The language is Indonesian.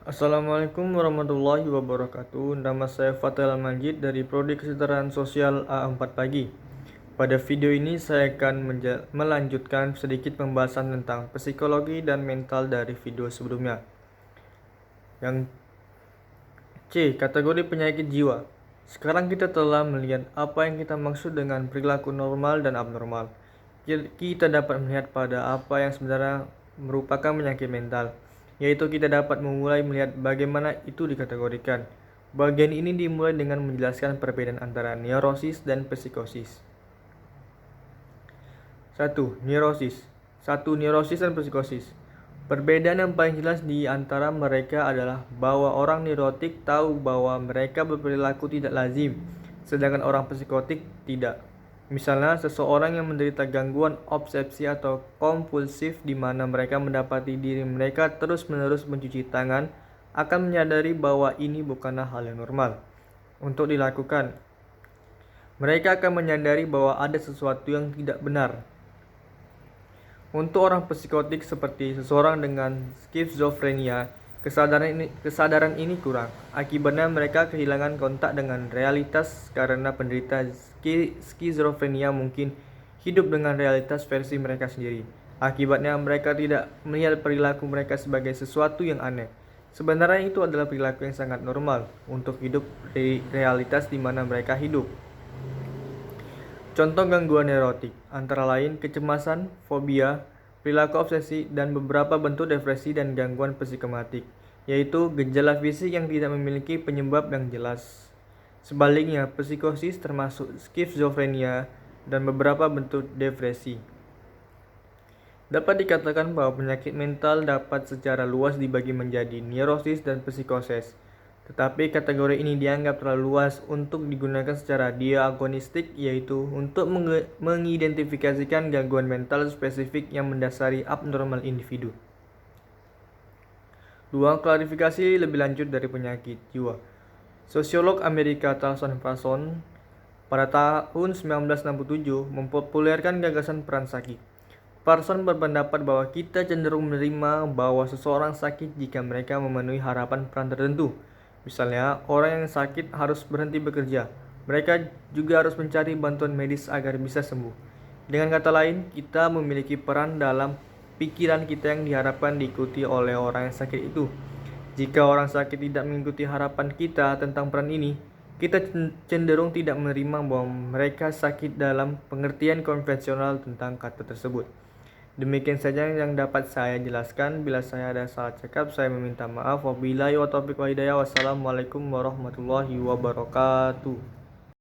Assalamualaikum warahmatullahi wabarakatuh. Nama saya Fathel Majid dari Prodi Kesejahteraan Sosial A4 Pagi. Pada video ini saya akan melanjutkan sedikit pembahasan tentang psikologi dan mental dari video sebelumnya. Yang C. Kategori penyakit jiwa. Sekarang kita telah melihat apa yang kita maksud dengan perilaku normal dan abnormal. Kita dapat melihat pada apa yang sebenarnya merupakan penyakit mental, yaitu kita dapat memulai melihat bagaimana itu dikategorikan. Bagian ini dimulai dengan menjelaskan perbedaan antara neurosis dan psikosis. 1. Neurosis. 1. Neurosis dan psikosis. Perbedaan yang paling jelas di antara mereka adalah bahwa orang neurotik tahu bahwa mereka berperilaku tidak lazim, sedangkan orang psikotik tidak. Misalnya, seseorang yang menderita gangguan obsesi atau kompulsif di mana mereka mendapati diri mereka terus-menerus mencuci tangan akan menyadari bahwa ini bukanlah hal yang normal untuk dilakukan. Mereka akan menyadari bahwa ada sesuatu yang tidak benar. Untuk orang psikotik seperti seseorang dengan skizofrenia, kesadaran ini kurang. Akibatnya mereka kehilangan kontak dengan realitas karena penderita skizofrenia mungkin hidup dengan realitas versi mereka sendiri. Akibatnya mereka tidak melihat perilaku mereka sebagai sesuatu yang aneh. Sebenarnya itu adalah perilaku yang sangat normal untuk hidup di realitas di mana mereka hidup. Contoh gangguan neurotik antara lain kecemasan, fobia, perilaku obsesi, dan beberapa bentuk depresi dan gangguan psikomatik, yaitu gejala fisik yang tidak memiliki penyebab yang jelas. Sebaliknya, psikosis termasuk skizofrenia dan beberapa bentuk depresi. Dapat dikatakan bahwa penyakit mental dapat secara luas dibagi menjadi neurosis dan psikosis. Tetapi kategori ini dianggap terlalu luas untuk digunakan secara diagnostik, yaitu untuk mengidentifikasikan gangguan mental spesifik yang mendasari abnormal individu. 2. Klarifikasi lebih lanjut dari penyakit jiwa. Sosiolog Amerika Talson Parson pada tahun 1967 mempopulerkan gagasan peran sakit. Parson berpendapat bahwa kita cenderung menerima bahwa seseorang sakit jika mereka memenuhi harapan peran tertentu. Misalnya, orang yang sakit harus berhenti bekerja. Mereka juga harus mencari bantuan medis agar bisa sembuh. Dengan kata lain, kita memiliki peran dalam pikiran kita yang diharapkan diikuti oleh orang yang sakit itu. Jika orang sakit tidak mengikuti harapan kita tentang peran ini, kita cenderung tidak menerima bahwa mereka sakit dalam pengertian konvensional tentang kata tersebut. Demikian saja yang dapat saya jelaskan. Bila saya ada salah cakap, saya meminta maaf. Wabillahi wa taufiq wa hidayah. Wassalamualaikum warahmatullahi wabarakatuh.